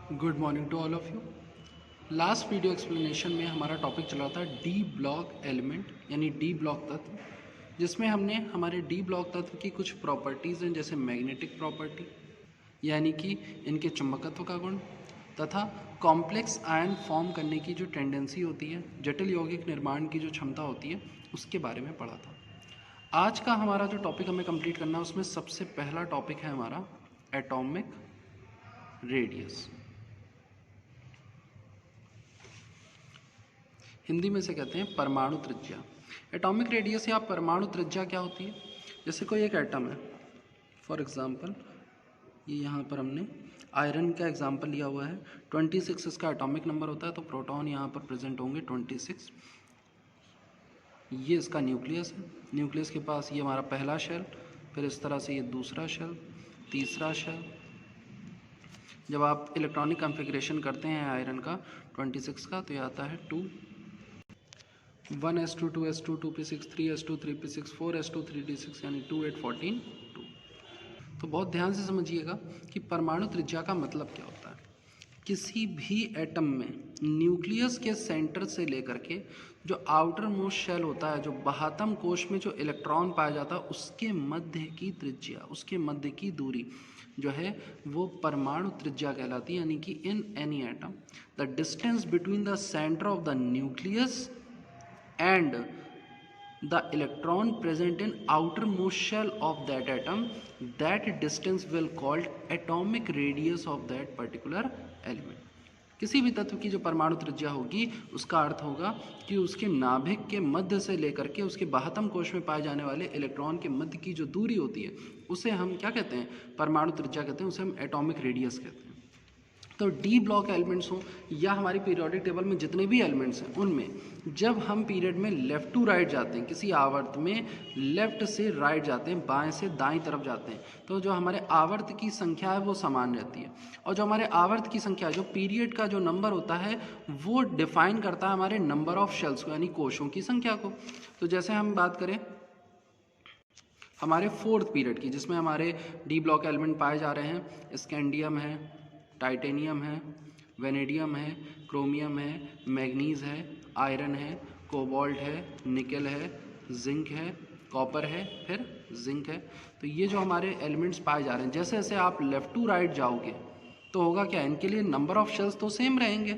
Good morning to all of you. Last video explanation में हमारा topic चला था डी ब्लॉक एलिमेंट यानी डी ब्लॉक तत्व, जिसमें हमने हमारे डी ब्लॉक तत्व की कुछ प्रॉपर्टीज़ हैं जैसे मैग्नेटिक प्रॉपर्टी यानी कि इनके चुंबकत्व का गुण तथा कॉम्प्लेक्स आयन फॉर्म करने की जो टेंडेंसी होती है, जटिल यौगिक निर्माण की जो क्षमता होती है, उसके बारे में पढ़ा था। आज का हमारा जो टॉपिक हमें कंप्लीट करना है उसमें सबसे पहला टॉपिक है हमारा एटॉमिक रेडियस। हिंदी में से कहते हैं परमाणु त्रिज्या। एटॉमिक रेडियस या परमाणु त्रिज्या क्या होती है? जैसे कोई एक एटम है, फॉर एग्जांपल ये यहाँ पर हमने आयरन का एग्जांपल लिया हुआ है। 26 इसका एटॉमिक नंबर होता है, तो प्रोटॉन यहाँ पर प्रेजेंट होंगे 26। ये इसका न्यूक्लियस है। न्यूक्लियस के पास ये हमारा पहला शेल, फिर इस तरह से ये दूसरा शेल, तीसरा शेल। जब आप इलेक्ट्रॉनिक कॉन्फ़िगरेशन करते हैं आयरन का 26 का, तो ये आता है 2 1s2 2s2 2p6 3s2 3p6 4s2 3d6 यानी 2 8 14 2। तो बहुत ध्यान से समझिएगा कि परमाणु त्रिज्या का मतलब क्या होता है। किसी भी एटम में न्यूक्लियस के सेंटर से लेकर के जो आउटर मोस्ट शेल होता है, जो बाह्यतम कोश में जो इलेक्ट्रॉन पाया जाता है, उसके मध्य की त्रिज्या, उसके मध्य की दूरी जो है वो परमाणु त्रिज्या कहलाती है। यानी कि in any atom the distance between the centre of the nucleus and the electron present in outermost shell of that atom, that distance will called atomic radius of that particular element। किसी भी तत्व की जो परमाणु त्रिज्या होगी उसका अर्थ होगा कि उसके नाभिक के मध्य से लेकर के उसके बाह्यतम कोश में पाए जाने वाले इलेक्ट्रॉन के मध्य की जो दूरी होती है उसे हम क्या कहते हैं? परमाणु त्रिज्या कहते हैं, उसे हम एटॉमिक रेडियस कहते हैं। तो डी ब्लॉक एलिमेंट्स हों या हमारी पीरियोडिक टेबल में जितने भी एलिमेंट्स हैं, उनमें जब हम पीरियड में लेफ़्ट टू राइट जाते हैं, किसी आवर्त में लेफ़्ट से राइट जाते हैं, बाएं से दाईं तरफ जाते हैं, तो जो हमारे आवर्त की संख्या है वो समान रहती है। और जो हमारे आवर्त की संख्या, जो पीरियड का जो नंबर होता है, वो डिफाइन करता है हमारे नंबर ऑफ शेल्स को, यानी कोशों की संख्या को। तो जैसे हम बात करें हमारे फोर्थ पीरियड की, जिसमें हमारे डी ब्लॉक एलिमेंट पाए जा रहे हैं, स्कैंडियम है, टाइटेनियम है, वेनेडियम है, क्रोमियम है, मैग्नीज़ है, आयरन है, कोबाल्ट है, निकल है, जिंक है, कॉपर है, फिर जिंक है। तो ये जो हमारे एलिमेंट्स पाए जा रहे हैं, जैसे जैसे आप लेफ़्ट टू राइट जाओगे तो होगा क्या, इनके लिए नंबर ऑफ शेल्स तो सेम रहेंगे,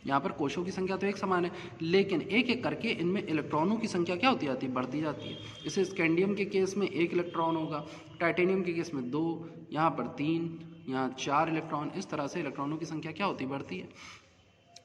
यहाँ पर कोशों की संख्या तो एक समान है, लेकिन एक एक करके इनमें इलेक्ट्रॉनों की संख्या क्या होती जाती है? बढ़ती जाती है। जैसे स्कैंडियम के केस में 1 इलेक्ट्रॉन होगा, टाइटेनियम के केस में 2, यहाँ पर 3, यहाँ 4 इलेक्ट्रॉन। इस तरह से इलेक्ट्रॉनों की संख्या क्या होती बढ़ती है।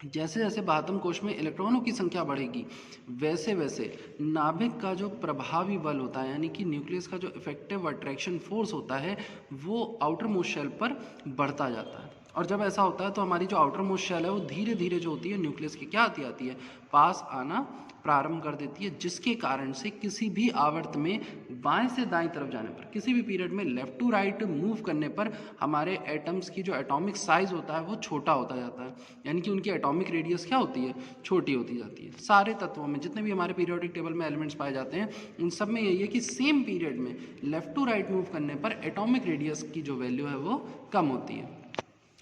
जैसे जैसे बाह्यतम कोश में इलेक्ट्रॉनों की संख्या बढ़ेगी, वैसे वैसे नाभिक का जो प्रभावी बल होता है, यानी कि न्यूक्लियस का जो इफेक्टिव अट्रैक्शन फोर्स होता है, वो आउटर मोस्ट शेल पर बढ़ता जाता है। और जब ऐसा होता है तो हमारी जो आउटर मोस्ट शेल है वो धीरे धीरे जो होती है न्यूक्लियस के क्या आती है, पास आना प्रारंभ कर देती है, जिसके कारण से किसी भी आवर्त में बाएं से दाएं तरफ जाने पर, किसी भी पीरियड में लेफ़्ट टू राइट मूव करने पर हमारे एटम्स की जो एटॉमिक साइज होता है वो छोटा होता जाता है, यानी कि उनकी एटॉमिक रेडियस क्या होती है? छोटी होती जाती है। सारे तत्वों में जितने भी हमारे पीरियोडिक टेबल में एलिमेंट्स पाए जाते हैं, उन सब में यही है कि सेम पीरियड में लेफ़्ट टू राइट मूव करने पर एटॉमिक रेडियस की जो वैल्यू है वो कम होती है।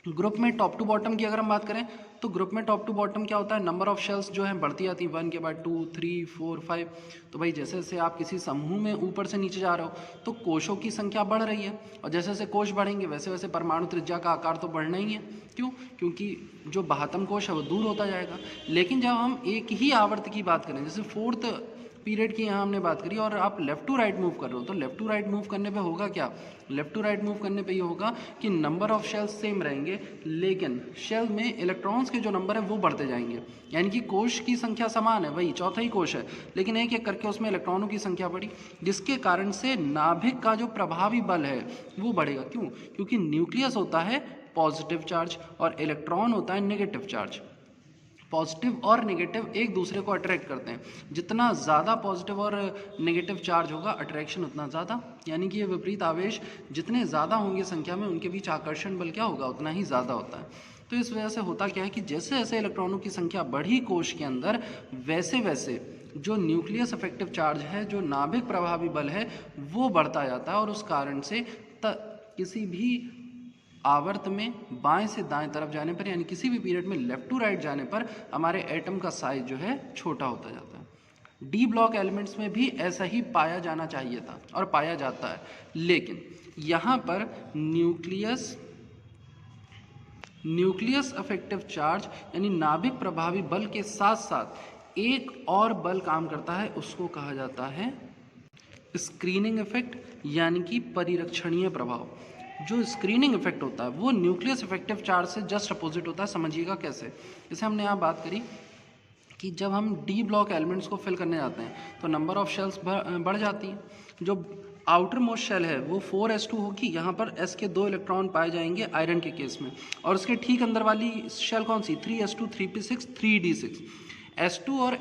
ग्रुप में टॉप टू बॉटम की अगर हम बात करें तो ग्रुप में टॉप टू बॉटम क्या होता है? नंबर ऑफ शेल्स जो है बढ़ती आती है, 1 के बाद 2 3 4 5। तो भाई जैसे जैसे आप किसी समूह में ऊपर से नीचे जा रहे हो तो कोशों की संख्या बढ़ रही है, और जैसे जैसे कोश बढ़ेंगे वैसे वैसे परमाणु त्रिज्या का आकार तो बढ़ना ही है। क्यों? क्योंकि जो बाह्यतम कोश है वो दूर होता जाएगा। लेकिन जब हम एक ही आवर्त की बात करें, जैसे फोर्थ पीरियड की यहाँ हमने बात करी, और आप लेफ़्ट टू राइट मूव कर रहे हो, तो लेफ़्ट टू राइट मूव करने पे होगा क्या? लेफ़्ट टू राइट मूव करने पे ये होगा कि नंबर ऑफ शेल्स सेम रहेंगे, लेकिन शेल में इलेक्ट्रॉन्स के जो नंबर है वो बढ़ते जाएंगे। यानी कि कोश की संख्या समान है, वही चौथा ही कोश है, लेकिन एक एक करके उसमें इलेक्ट्रॉनों की संख्या बढ़ी, जिसके कारण से नाभिक का जो प्रभावी बल है वो बढ़ेगा। क्यों? क्योंकि न्यूक्लियस होता है पॉजिटिव चार्ज और इलेक्ट्रॉन होता है नेगेटिव चार्ज। पॉजिटिव और नेगेटिव एक दूसरे को अट्रैक्ट करते हैं, जितना ज़्यादा पॉजिटिव और नेगेटिव चार्ज होगा अट्रैक्शन उतना ज़्यादा, यानी कि ये विपरीत आवेश जितने ज़्यादा होंगे संख्या में, उनके बीच आकर्षण बल क्या होगा? उतना ही ज़्यादा होता है। तो इस वजह से होता क्या है कि जैसे जैसे इलेक्ट्रॉनों की संख्या बढ़ी कोश के अंदर, वैसे वैसे जो न्यूक्लियस इफेक्टिव चार्ज है, जो नाभिक प्रभावी बल है, वो बढ़ता जाता है, और उस कारण से किसी भी आवर्त में बाएं से दाएं तरफ जाने पर यानी किसी भी पीरियड में लेफ्ट टू राइट जाने पर हमारे एटम का साइज जो है छोटा होता जाता है। डी ब्लॉक एलिमेंट्स में भी ऐसा ही पाया जाना चाहिए था और पाया जाता है, लेकिन यहाँ पर न्यूक्लियस अफेक्टिव चार्ज यानी नाभिक प्रभावी बल के साथ साथ एक और बल काम करता है, उसको कहा जाता है स्क्रीनिंग इफेक्ट यानी कि परिरक्षणीय प्रभाव। जो स्क्रीनिंग इफेक्ट होता है वो न्यूक्लियस इफेक्टिव चार्ज से जस्ट अपोजिट होता है। समझिएगा कैसे। जैसे हमने यहाँ बात करी कि जब हम डी ब्लॉक एलिमेंट्स को फिल करने जाते हैं तो नंबर ऑफ शेल्स बढ़ जाती हैं। जो आउटर मोस्ट शेल है वो 4s2 होगी, यहाँ पर s के 2 इलेक्ट्रॉन पाए जाएंगे आयरन के केस में, और उसके ठीक अंदर वाली शेल कौन सी 3s2 3p6 3d6। S2 और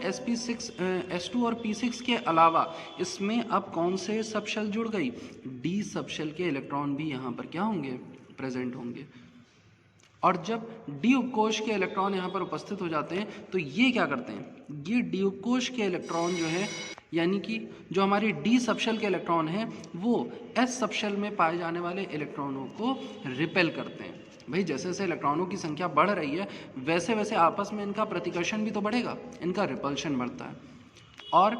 S2 और P6 के अलावा इसमें अब कौन से सब शेल जुड़ गई, D सब शेल के इलेक्ट्रॉन भी यहाँ पर क्या होंगे, प्रेजेंट होंगे। और जब डी उपकोष के इलेक्ट्रॉन यहाँ पर उपस्थित हो जाते हैं तो ये क्या करते हैं, ये डी उपकोष के इलेक्ट्रॉन जो है यानी कि जो हमारी डी सबशेल के इलेक्ट्रॉन हैं वो एस सबशेल में पाए जाने वाले इलेक्ट्रॉनों को रिपेल करते हैं। भाई जैसे जैसे इलेक्ट्रॉनों की संख्या बढ़ रही है वैसे वैसे आपस में इनका प्रतिकर्षण भी तो बढ़ेगा, इनका रिपल्शन बढ़ता है। और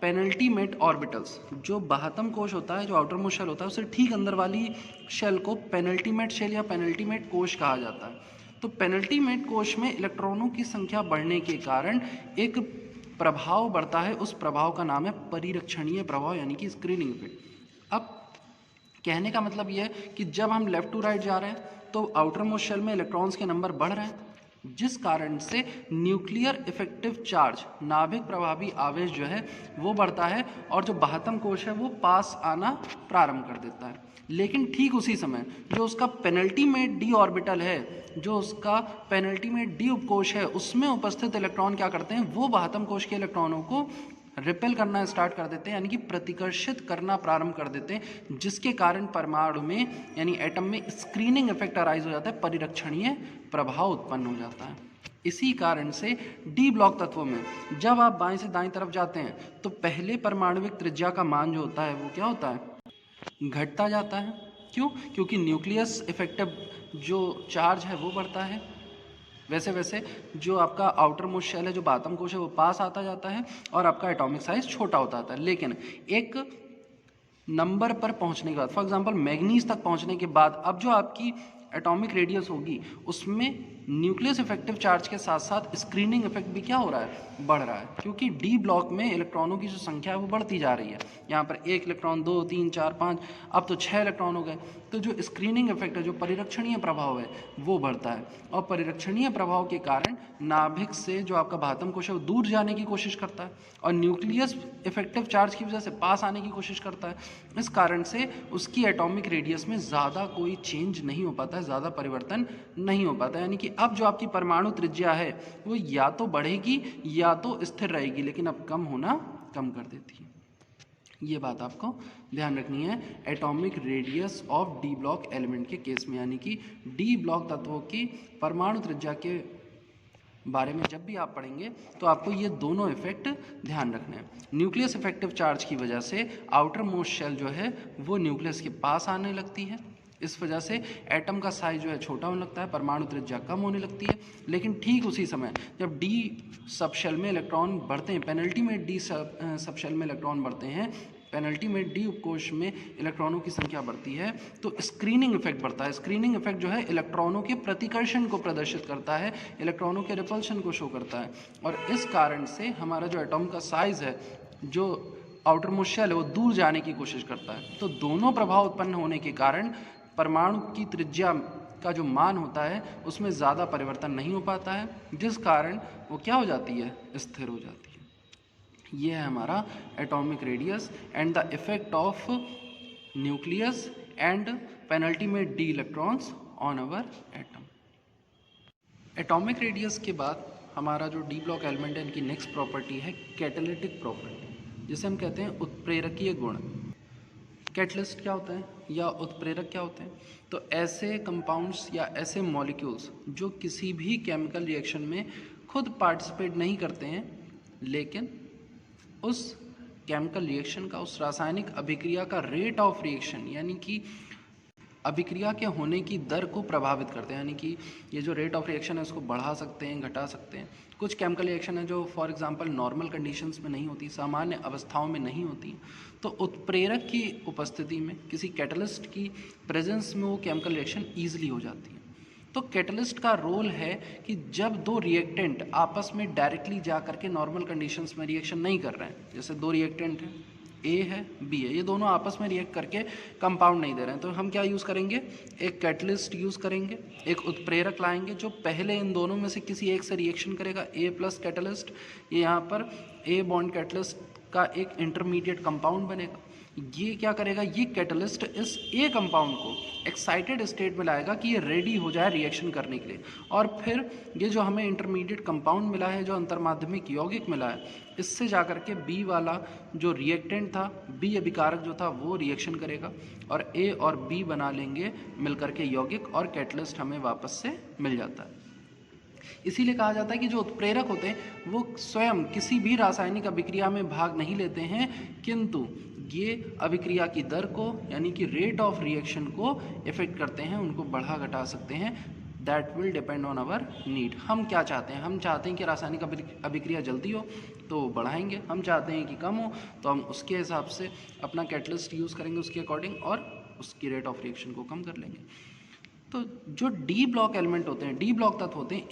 पेनल्टीमेट ऑर्बिटल्स, जो बाह्यतम कोश होता है, जो आउटर मोस्ट शेल होता है, उससे ठीक अंदर वाली शेल को पेनल्टीमेट शेल या पेनल्टीमेट कोश कहा जाता है। तो पेनल्टीमेट कोश में इलेक्ट्रॉनों की संख्या बढ़ने के कारण एक प्रभाव बढ़ता है, उस प्रभाव का नाम है परिरक्षणीय प्रभाव यानी कि स्क्रीनिंग इफेक्ट। अब कहने का मतलब यह है कि जब हम लेफ्ट टू राइट जा रहे हैं तो आउटर मोस्ट शेल में इलेक्ट्रॉन्स के नंबर बढ़ रहे हैं, जिस कारण से न्यूक्लियर इफेक्टिव चार्ज नाभिक प्रभावी आवेश जो है वो बढ़ता है और जो बाह्यतम कोश है वो पास आना प्रारंभ कर देता है। लेकिन ठीक उसी समय जो उसका पेनल्टीमेट डी ऑर्बिटल है, जो उसका पेनल्टीमेट डी उपकोश है, उसमें उपस्थित इलेक्ट्रॉन क्या करते हैं, वो बाह्यतम कोश के इलेक्ट्रॉनों को रिपेल करना स्टार्ट कर देते हैं यानी कि प्रतिकर्षित करना प्रारंभ कर देते हैं, जिसके कारण परमाणु में यानी एटम में स्क्रीनिंग इफेक्ट अराइज हो जाता है, परिरक्षणीय प्रभाव उत्पन्न हो जाता है। इसी कारण से डी ब्लॉक तत्वों में जब आप बाएं से दाएं तरफ जाते हैं तो पहले परमाणुविक त्रिज्या का मान जो होता है वो क्या होता है, घटता जाता है। क्यों? क्योंकि न्यूक्लियस इफेक्टिव जो चार्ज है वो बढ़ता है। वैसे वैसे जो आपका आउटर मोस्ट शेल है, जो बाह्यतम कोश है, वो पास आता जाता है और आपका एटॉमिक साइज छोटा होता जाता है। लेकिन एक नंबर पर पहुंचने के बाद, फॉर एग्जांपल मैग्नीज तक पहुंचने के बाद, अब जो आपकी एटॉमिक रेडियस होगी उसमें न्यूक्लियस इफेक्टिव चार्ज के साथ साथ स्क्रीनिंग इफेक्ट भी क्या हो रहा है, बढ़ रहा है। क्योंकि डी ब्लॉक में इलेक्ट्रॉनों की जो संख्या है वो बढ़ती जा रही है। यहाँ पर 1 इलेक्ट्रॉन, 2, 3, 4, 5, अब तो 6 इलेक्ट्रॉन हो गए। तो जो स्क्रीनिंग इफेक्ट है, जो परिरक्षणीय प्रभाव है, वो बढ़ता है और परिरक्षणीय प्रभाव के कारण नाभिक से जो आपका बाह्यतम कोश है वो दूर जाने की कोशिश करता है और न्यूक्लियस इफेक्टिव चार्ज की वजह से पास आने की कोशिश करता है। इस कारण से उसकी एटॉमिक रेडियस में ज़्यादा कोई चेंज नहीं हो पाता है, ज़्यादा परिवर्तन नहीं हो पाता है। यानी कि अब जो आपकी परमाणु त्रिज्या है वो या तो बढ़ेगी या तो स्थिर रहेगी, लेकिन अब कम होना कम कर देती है। ये बात आपको ध्यान रखनी है atomic radius of D block element के केस में। यानी कि डी ब्लॉक तत्वों की परमाणु त्रिज्या के बारे में जब भी आप पढ़ेंगे तो आपको ये दोनों इफेक्ट ध्यान रखने हैं। न्यूक्लियस इफेक्टिव चार्ज की वजह से आउटर मोस्ट शेल जो है वो न्यूक्लियस के पास आने लगती है, इस वजह से एटम का साइज जो है छोटा होने लगता है, परमाणु त्रिज्या कम होने लगती है। लेकिन ठीक उसी समय जब डी सबशेल में इलेक्ट्रॉन बढ़ते हैं, पेनल्टीमेट डी सबशेल में इलेक्ट्रॉन बढ़ते हैं, पेनल्टीमेट डी उपकोश में इलेक्ट्रॉनों की संख्या बढ़ती है, तो स्क्रीनिंग इफेक्ट बढ़ता है। स्क्रीनिंग इफेक्ट जो है इलेक्ट्रॉनों के प्रतिकर्षण को प्रदर्शित करता है, इलेक्ट्रॉनों के रिपल्शन को शो करता है और इस कारण से हमारा जो एटॉम का साइज है, जो आउटर मोस्ट शेल है, वो दूर जाने की कोशिश करता है। तो दोनों प्रभाव उत्पन्न होने के कारण परमाणु की त्रिज्या का जो मान होता है उसमें ज़्यादा परिवर्तन नहीं हो पाता है, जिस कारण वो क्या हो जाती है, स्थिर हो जाती है। ये है हमारा atomic radius and the effect of nucleus and penultimate D electrons on our atom. Atomic radius के बाद हमारा जो डी ब्लॉक एलिमेंट है, इनकी नेक्स्ट प्रॉपर्टी है कैटालिटिक प्रॉपर्टी, जिसे हम कहते हैं उत्प्रेरकीय गुण। कैटलिस्ट क्या होता है या उत्प्रेरक क्या होते हैं? तो ऐसे कंपाउंड्स या ऐसे मॉलिक्यूल्स जो किसी भी केमिकल रिएक्शन में खुद पार्टिसिपेट नहीं करते हैं, लेकिन उस केमिकल रिएक्शन का, उस रासायनिक अभिक्रिया का रेट ऑफ रिएक्शन यानी कि अभिक्रिया के होने की दर को प्रभावित करते हैं, यानी कि ये जो रेट ऑफ रिएक्शन है उसको बढ़ा सकते हैं, घटा सकते हैं। कुछ केमिकल रिएक्शन है जो फॉर एग्जांपल नॉर्मल कंडीशंस में नहीं होती, सामान्य अवस्थाओं में नहीं होती, तो उत्प्रेरक की उपस्थिति में, किसी कैटलिस्ट की प्रेजेंस में वो केमिकल रिएक्शन ईजिली हो जाती है। तो कैटलिस्ट का रोल है कि जब दो रिएक्टेंट आपस में डायरेक्टली जा करके नॉर्मल कंडीशंस में रिएक्शन नहीं कर रहे हैं, जैसे दो रिएक्टेंट हैं, ए है बी है, ये दोनों आपस में रिएक्ट करके कंपाउंड नहीं दे रहे हैं, तो हम क्या यूज़ करेंगे, एक कैटलिस्ट यूज़ करेंगे, एक उत्प्रेरक लाएंगे जो पहले इन दोनों में से किसी एक से रिएक्शन करेगा, ए प्लस कैटलिस्ट, ये यहाँ पर ए बॉन्ड कैटलिस्ट का एक इंटरमीडिएट कंपाउंड बनेगा। ये क्या करेगा, ये कैटलिस्ट इस ए कंपाउंड को एक्साइटेड स्टेट में लाएगा कि ये रेडी हो जाए रिएक्शन करने के लिए, और फिर ये जो हमें इंटरमीडिएट कंपाउंड मिला है, जो अंतर्माध्यमिक यौगिक मिला है, इससे जाकर के बी वाला जो रिएक्टेंट था, बी अभिकारक जो था, वो रिएक्शन करेगा और ए और बी बना लेंगे मिलकर के यौगिक, और कैटलिस्ट हमें वापस से मिल जाता है। इसीलिए कहा जाता है कि जो उत्प्रेरक होते हैं वो स्वयं किसी भी रासायनिक अभिक्रिया में भाग नहीं लेते हैं, किंतु ये अभिक्रिया की दर को, यानी कि रेट ऑफ रिएक्शन को इफेक्ट करते हैं, उनको बढ़ा घटा सकते हैं। That will depend on our need. हम क्या चाहते हैं, हम चाहते हैं कि रासायनिक अभिक्रिया जल्दी हो तो बढ़ाएंगे, हम चाहते हैं कि कम हो तो हम उसके हिसाब से अपना कैटलिस्ट यूज़ करेंगे उसके अकॉर्डिंग, और उसकी रेट ऑफ रिएक्शन को कम कर लेंगे। तो जो डी ब्लॉक एलिमेंट होते हैं, डी ब्लॉक तत्व होते हैं,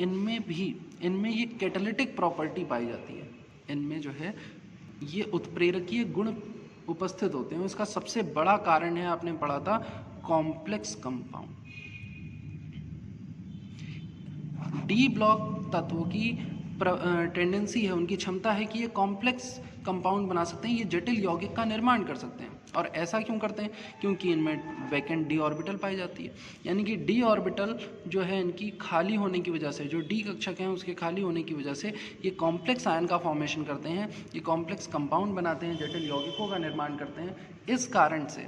इनमें ये कैटालिटिक प्रॉपर्टी पाई जाती है। इनमें जो है ये उत्प्रेरकीय गुण उपस्थित होते हैं। इसका सबसे बड़ा कारण है, आपने पढ़ा था, कॉम्प्लेक्स कंपाउंड। डी ब्लॉक तत्वों की टेंडेंसी है, उनकी क्षमता है कि ये कॉम्प्लेक्स कंपाउंड बना सकते हैं, ये जटिल यौगिक का निर्माण कर सकते हैं। और ऐसा क्यों करते हैं, क्योंकि इनमें वैकेंट डी ऑर्बिटल पाई जाती है, यानी कि डी ऑर्बिटल जो है इनकी खाली होने की वजह से, जो डी कक्षक हैं उसके खाली होने की वजह से ये कॉम्प्लेक्स आयन का फॉर्मेशन करते हैं, ये कॉम्प्लेक्स कंपाउंड बनाते हैं, जटिल यौगिकों का निर्माण करते हैं। इस कारण से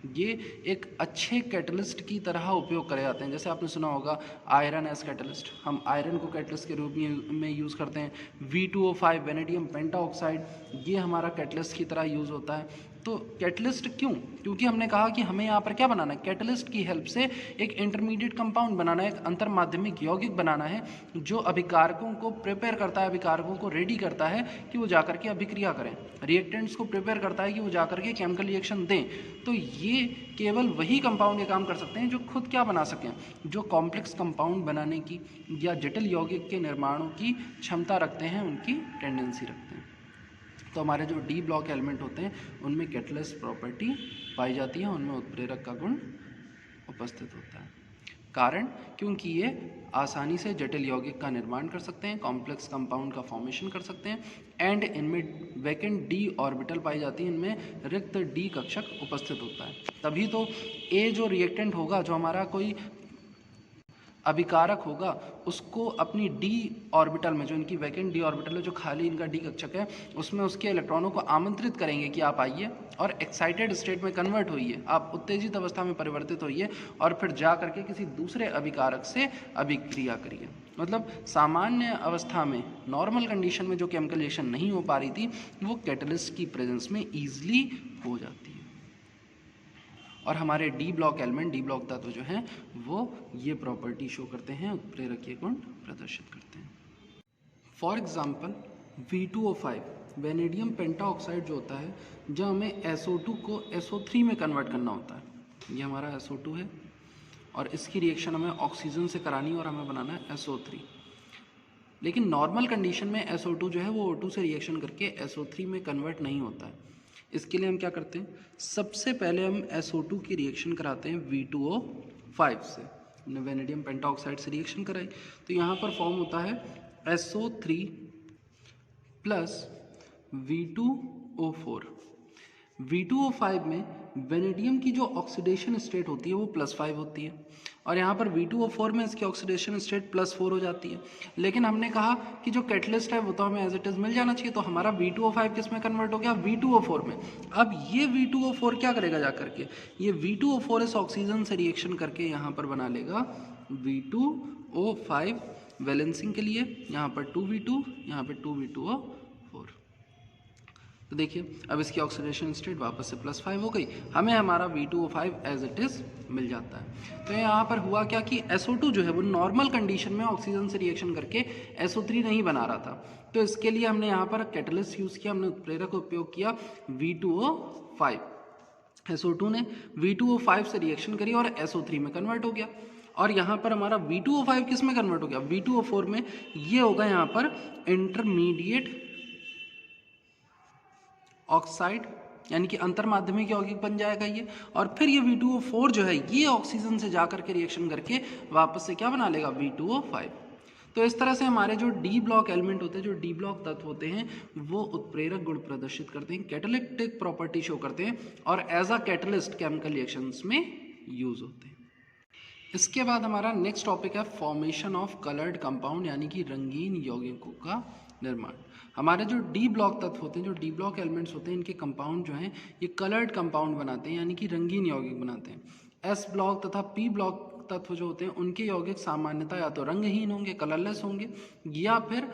ये एक अच्छे कैटलिस्ट की तरह उपयोग करे जाते हैं। जैसे आपने सुना होगा आयरन एज कैटलिस्ट, हम आयरन को कैटलिस्ट के रूप में यूज़ करते हैं। V2O5 वेनेडियम पेंटाऑक्साइड, ये हमारा कैटलिस्ट की तरह यूज़ होता है। तो कैटलिस्ट क्यों, क्योंकि हमने कहा कि हमें यहाँ पर क्या बनाना है, कैटलिस्ट की हेल्प से एक इंटरमीडिएट कंपाउंड बनाना है, एक अंतर्माध्यमिक यौगिक बनाना है, जो अभिकारकों को प्रिपेयर करता है, अभिकारकों को रेडी करता है कि वो जाकर के अभिक्रिया करें, रिएक्टेंट्स को प्रिपेयर करता है कि वो जाकर के केमिकल रिएक्शन दें। तो ये केवल वही कंपाउंड ये काम कर सकते हैं जो खुद क्या बना सकें, जो कॉम्प्लेक्स कंपाउंड बनाने की या जटिल यौगिक के निर्माणों की क्षमता रखते हैं, उनकी टेंडेंसी रखते हैं। तो हमारे जो डी ब्लॉक एलिमेंट होते हैं उनमें कैटलिस्ट प्रॉपर्टी पाई जाती है, उनमें उत्प्रेरक का गुण उपस्थित होता है। कारण, क्योंकि ये आसानी से जटिल यौगिक का निर्माण कर सकते हैं, कॉम्प्लेक्स कंपाउंड का फॉर्मेशन कर सकते हैं, एंड इनमें वैकेंट डी ऑर्बिटल पाई जाती है, इनमें रिक्त डी कक्षक उपस्थित होता है। तभी तो ए जो रिएक्टेंट होगा, जो हमारा कोई अभिकारक होगा, उसको अपनी डी ऑर्बिटल में, जो इनकी वैकेंट डी ऑर्बिटल है, जो खाली इनका डी कक्षक है, उसमें उसके इलेक्ट्रॉनों को आमंत्रित करेंगे कि आप आइए और एक्साइटेड स्टेट में कन्वर्ट होइए, आप उत्तेजित अवस्था में परिवर्तित होइए, और फिर जा करके किसी दूसरे अभिकारक से अभिक्रिया करिए। मतलब सामान्य अवस्था में, नॉर्मल कंडीशन में जो केमिकल रिएक्शन नहीं हो पा रही थी, वो कैटलिस्ट की प्रेजेंस में ईजिली हो जाती है। और हमारे D block element, D block तत्व जो हैं, वो ये प्रॉपर्टी शो करते हैं, उत्प्रेरकीय गुण प्रदर्शित करते हैं। For example V2O5 vanadium pentoxide जो होता है, जब हमें SO2 को SO3 में कन्वर्ट करना होता है, ये हमारा SO2 है और इसकी रिएक्शन हमें ऑक्सीजन से करानी है और हमें बनाना है SO3। लेकिन नॉर्मल कंडीशन में SO2 जो है वो O2 से रिएक्शन करके SO3 में कन्वर्ट नहीं होता है। इसके लिए हम क्या करते हैं, सबसे पहले हम SO2 की रिएक्शन कराते हैं V2O5 से। हमने वेनेडियम पेंटाऑक्साइड से रिएक्शन कराई, तो यहाँ पर फॉर्म होता है SO3 प्लस V2O4। V2O5 में वेनेडियम की जो ऑक्सीडेशन स्टेट होती है वो +5 होती है, और यहाँ पर V2O4 में इसकी ऑक्सीडेशन स्टेट +4 हो जाती है। लेकिन हमने कहा कि जो कैटलिस्ट है वो तो हमें एज इट इज़ मिल जाना चाहिए, तो हमारा V2O5 किस में कन्वर्ट हो गया, V2O4 में। अब ये V2O4 क्या करेगा, जा करके ये V2O4 इस ऑक्सीजन से रिएक्शन करके यहाँ पर बना लेगा V2O5 वैलेंसिंग के लिए, यहाँ पर 2V2, यहाँ पर 2V2O4। तो देखिए अब इसकी ऑक्सीडेशन स्टेट वापस से +5 हो गई, हमें हमारा V2O5 एज इट इज़ मिल जाता है। तो यहाँ पर हुआ क्या कि SO2 जो है वो नॉर्मल कंडीशन में ऑक्सीजन से रिएक्शन करके SO3 नहीं बना रहा था, तो इसके लिए हमने यहाँ पर कैटलिस्ट यूज़ किया, हमने उत्प्रेरक का उपयोग किया V2O5। SO2 ने V2O5 से रिएक्शन करी और SO3 में कन्वर्ट हो गया, और यहाँ पर हमारा V2O5 किस में कन्वर्ट हो गया, V2O4 में। ये होगा यहाँ पर इंटरमीडिएट ऑक्साइड, यानी कि अंतर्माध्यमिक यौगिक बन जाएगा ये, और फिर ये V2O4 जो है ये ऑक्सीजन से जा करके रिएक्शन करके वापस से क्या बना लेगा, V2O5। तो इस तरह से हमारे जो डी ब्लॉक एलिमेंट होते हैं, जो डी ब्लॉक तत्व होते हैं, वो उत्प्रेरक गुण प्रदर्शित करते हैं, कैटालिटिक प्रॉपर्टी शो करते हैं, और as a catalyst chemical reactions में यूज होते हैं। इसके बाद हमारा नेक्स्ट टॉपिक है फॉर्मेशन ऑफ कलर्ड कंपाउंड, यानी कि रंगीन यौगिकों का निर्माण। हमारे जो डी ब्लॉक तत्व होते हैं, जो डी ब्लॉक एलिमेंट्स होते हैं, इनके कंपाउंड जो हैं ये कलर्ड कंपाउंड बनाते हैं, यानी कि रंगीन यौगिक बनाते हैं। एस ब्लॉक तथा पी ब्लॉक तत्व जो होते हैं उनके यौगिक सामान्यतः या तो रंगहीन होंगे, कलरलेस होंगे, या फिर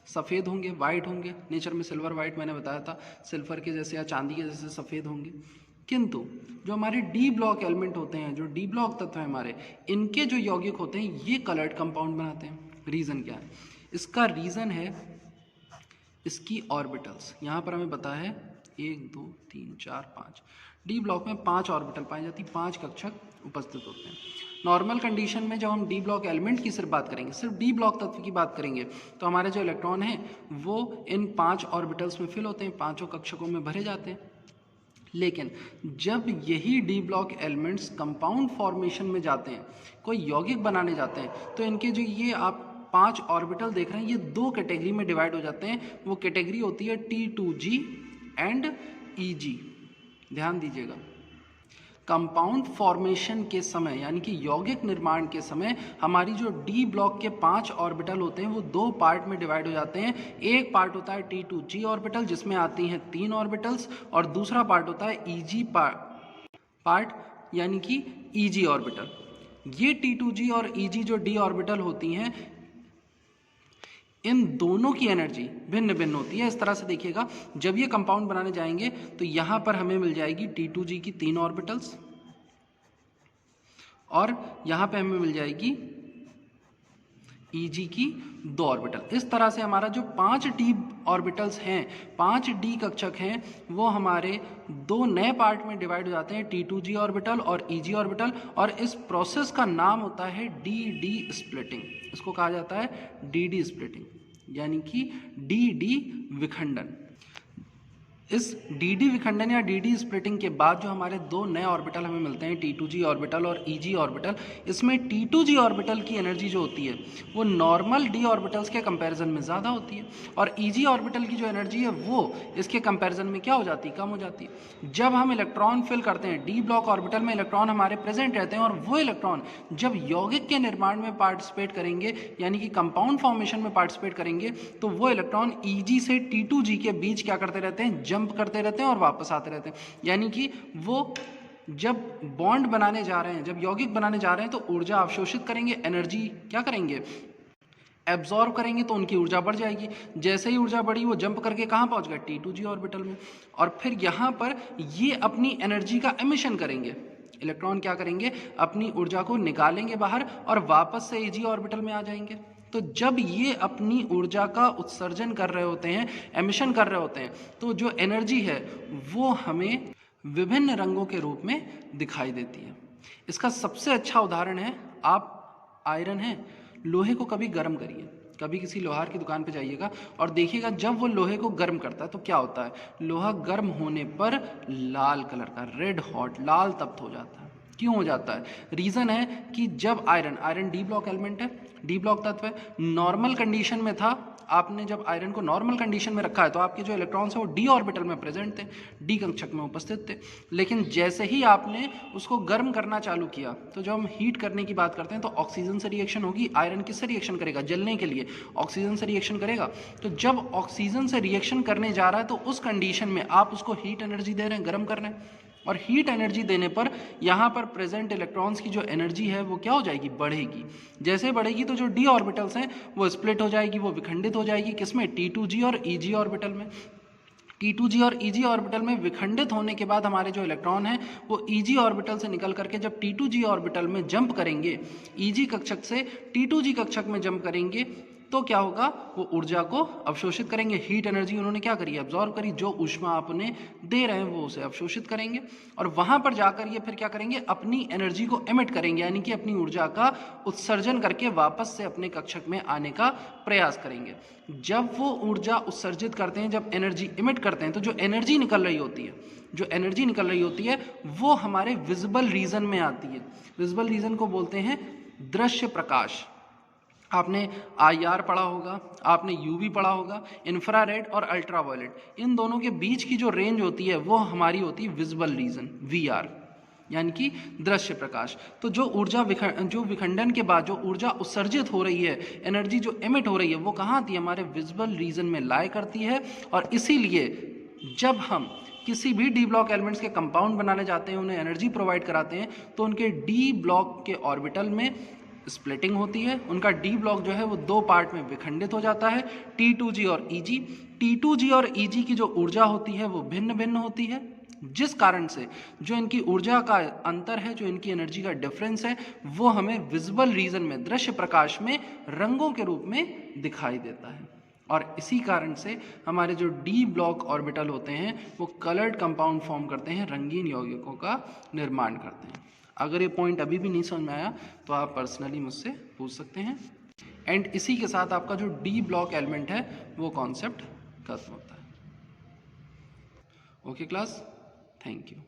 सफ़ेद होंगे, वाइट होंगे। नेचर में सिल्वर वाइट मैंने बताया था, सिल्वर के जैसे या चांदी के जैसे सफ़ेद होंगे। किंतु जो हमारे डी ब्लॉक एलिमेंट होते हैं, जो डी ब्लॉक तत्व हैं हमारे, इनके जो यौगिक होते हैं ये कलर्ड कंपाउंड बनाते हैं। रीज़न क्या है इसका? रीज़न है इसकी ऑर्बिटल्स। यहाँ पर हमें पता है 1 2 3 4 5 डी ब्लॉक में 5 ऑर्बिटल पाई जाती, 5 कक्षक उपस्थित होते हैं। नॉर्मल कंडीशन में जब हम डी ब्लॉक एलिमेंट की सिर्फ बात करेंगे, सिर्फ डी ब्लॉक तत्व की बात करेंगे, तो हमारे जो इलेक्ट्रॉन हैं वो इन 5 ऑर्बिटल्स में फिल होते हैं, 5 कक्षकों में भरे जाते हैं। लेकिन जब यही D block elements compound formation में जाते हैं, कोई यौगिक बनाने जाते हैं, तो इनके जो ये आप 5 ऑर्बिटल देख रहे हैं ये 2 कैटेगरी में डिवाइड हो जाते हैं। वो कैटेगरी होती है T2G एंड EG। ध्यान दीजिएगा, कंपाउंड फॉर्मेशन के समय यानी कि यौगिक निर्माण के समय हमारी जो डी ब्लॉक के 5 ऑर्बिटल होते हैं वो 2 पार्ट में डिवाइड हो जाते हैं। एक पार्ट होता है T2G ऑर्बिटल जिसमें आती हैं 3 ऑर्बिटल्स, और दूसरा पार्ट होता है EG पार्ट यानी कि EG ऑर्बिटल। ये T2G और EG जो डी ऑर्बिटल होती हैं, इन दोनों की एनर्जी भिन्न भिन्न होती है। इस तरह से देखिएगा, जब ये कंपाउंड बनाने जाएंगे तो यहाँ पर हमें मिल जाएगी T2G की 3 ऑर्बिटल्स, और यहाँ पे हमें मिल जाएगी EG की 2 ऑर्बिटल। इस तरह से हमारा जो 5 डी ऑर्बिटल्स हैं, 5 डी कक्षक हैं, वो हमारे 2 नए पार्ट में डिवाइड हो जाते हैं, T2G ऑर्बिटल और EG ऑर्बिटल, और इस प्रोसेस का नाम होता है DD स्प्लिटिंग। इसको कहा जाता है DD स्प्लिटिंग, यानी कि DD विखंडन। इस DD विखंडन या DD स्प्लिटिंग के बाद जो हमारे 2 नए ऑर्बिटल हमें मिलते हैं, T2G ऑर्बिटल और EG ऑर्बिटल, इसमें T2G ऑर्बिटल की एनर्जी जो होती है वो नॉर्मल D ऑर्बिटल्स के कंपैरिजन में ज़्यादा होती है, और EG ऑर्बिटल की जो एनर्जी है वो इसके कंपैरिजन में क्या हो जाती है, कम हो जाती है। जब हम इलेक्ट्रॉन फिल करते हैं, डी ब्लॉक ऑर्बिटल में इलेक्ट्रॉन हमारे प्रेजेंट रहते हैं, और वो इलेक्ट्रॉन जब यौगिक के निर्माण में पार्टिसिपेट करेंगे यानी कि कंपाउंड फॉर्मेशन में पार्टिसिपेट करेंगे, तो वो इलेक्ट्रॉन EG से T2G के बीच क्या करते रहते हैं, जंप करते रहते हैं और वापस आते रहते हैं। यानी कि वो जब बॉन्ड बनाने जा रहे हैं, जब यौगिक बनाने जा रहे हैं, तो ऊर्जा अवशोषित करेंगे, एनर्जी क्या करेंगे, एब्जॉर्ब करेंगे, तो उनकी ऊर्जा बढ़ जाएगी। जैसे ही ऊर्जा बढ़ी वो जंप करके कहाँ पहुँच गए, T2G ऑर्बिटल में, और फिर यहाँ पर ये अपनी एनर्जी का एमिशन करेंगे। इलेक्ट्रॉन क्या करेंगे, अपनी ऊर्जा को निकालेंगे बाहर और वापस से EG ऑर्बिटल में आ जाएंगे। तो जब ये अपनी ऊर्जा का उत्सर्जन कर रहे होते हैं, एमिशन कर रहे होते हैं, तो जो एनर्जी है वो हमें विभिन्न रंगों के रूप में दिखाई देती है। इसका सबसे अच्छा उदाहरण है, आप आयरन है, लोहे को कभी गर्म करिए, कभी किसी लोहार की दुकान पे जाइएगा और देखिएगा जब वो लोहे को गर्म करता है तो क्या होता है, लोहा गर्म होने पर लाल कलर का, रेड हॉट, लाल तप्त हो जाता है। क्यों हो जाता है? रीज़न है कि जब आयरन डी ब्लॉक एलिमेंट है, डी ब्लॉक तत्व है, नॉर्मल कंडीशन में था, आपने जब आयरन को नॉर्मल कंडीशन में रखा है तो आपके जो इलेक्ट्रॉन्स हैं वो डी ऑर्बिटल में प्रेजेंट थे, डी कक्षक में उपस्थित थे। लेकिन जैसे ही आपने उसको गर्म करना चालू किया, तो जब हम हीट करने की बात करते हैं तो ऑक्सीजन से रिएक्शन होगी। आयरन किससे रिएक्शन करेगा? जलने के लिए ऑक्सीजन से रिएक्शन करेगा। तो जब ऑक्सीजन से रिएक्शन करने जा रहा है तो उस कंडीशन में आप उसको हीट एनर्जी दे रहे हैं, गर्म कर रहे हैं, और हीट एनर्जी देने पर यहाँ पर प्रेजेंट इलेक्ट्रॉन्स की जो एनर्जी है वो क्या हो जाएगी, बढ़ेगी। जैसे बढ़ेगी तो जो डी ऑर्बिटल्स हैं वो स्प्लिट हो जाएगी, वो विखंडित हो जाएगी, किसमें, T2G और EG ऑर्बिटल में। T2g और Eg ऑर्बिटल में विखंडित होने के बाद हमारे जो इलेक्ट्रॉन हैं वो Eg ऑर्बिटल से निकल करके जब T2g ऑर्बिटल में जंप करेंगे, Eg कक्षक से T2g कक्षक में जंप करेंगे, तो क्या होगा, वो ऊर्जा को अवशोषित करेंगे। हीट एनर्जी उन्होंने क्या करी, अब्जॉर्व करी। जो ऊष्मा आप उन्हें दे रहे हैं वो उसे अवशोषित करेंगे और वहां पर जाकर ये फिर क्या करेंगे, अपनी एनर्जी को एमिट करेंगे, यानी कि अपनी ऊर्जा का उत्सर्जन करके वापस से अपने कक्षक में आने का प्रयास करेंगे। जब वो ऊर्जा उत्सर्जित करते हैं, जब एनर्जी इमिट करते हैं, तो जो एनर्जी निकल रही होती है वो हमारे विजिबल रीजन में आती है। विजिबल रीजन को बोलते हैं दृश्य प्रकाश। आपने IR पढ़ा होगा, आपने UV पढ़ा होगा, इंफ्रारेड और अल्ट्रावायलेट, इन दोनों के बीच की जो रेंज होती है वो हमारी होती है विजिबल रीजन, VR, यानी कि दृश्य प्रकाश। तो जो विखंडन के बाद जो ऊर्जा उत्सर्जित हो रही है, एनर्जी जो एमिट हो रही है, वो कहाँ आती है, हमारे विजिबल रीजन में लाई करती है। और इसीलिए जब हम किसी भी डी ब्लॉक एलिमेंट्स के कंपाउंड बनाने जाते हैं, उन्हें एनर्जी प्रोवाइड कराते हैं, तो उनके डी ब्लॉक के ऑर्बिटल में स्प्लिटिंग होती है। उनका डी ब्लॉक जो है वो दो पार्ट में विखंडित हो जाता है, T2g और Eg। T2g और Eg की जो ऊर्जा होती है वो भिन्न भिन्न होती है, जिस कारण से जो इनकी ऊर्जा का अंतर है, जो इनकी एनर्जी का डिफरेंस है, वो हमें विजिबल रीजन में, दृश्य प्रकाश में रंगों के रूप में दिखाई देता है। और इसी कारण से हमारे जो डी ब्लॉक ऑर्बिटल होते हैं वो कलर्ड कंपाउंड फॉर्म करते हैं, रंगीन यौगिकों का निर्माण करते हैं। अगर ये पॉइंट अभी भी नहीं समझ में आया तो आप पर्सनली मुझसे पूछ सकते हैं। एंड इसी के साथ आपका जो डी ब्लॉक एलिमेंट है वो कॉन्सेप्ट खत्म होता है। Okay class, thank you.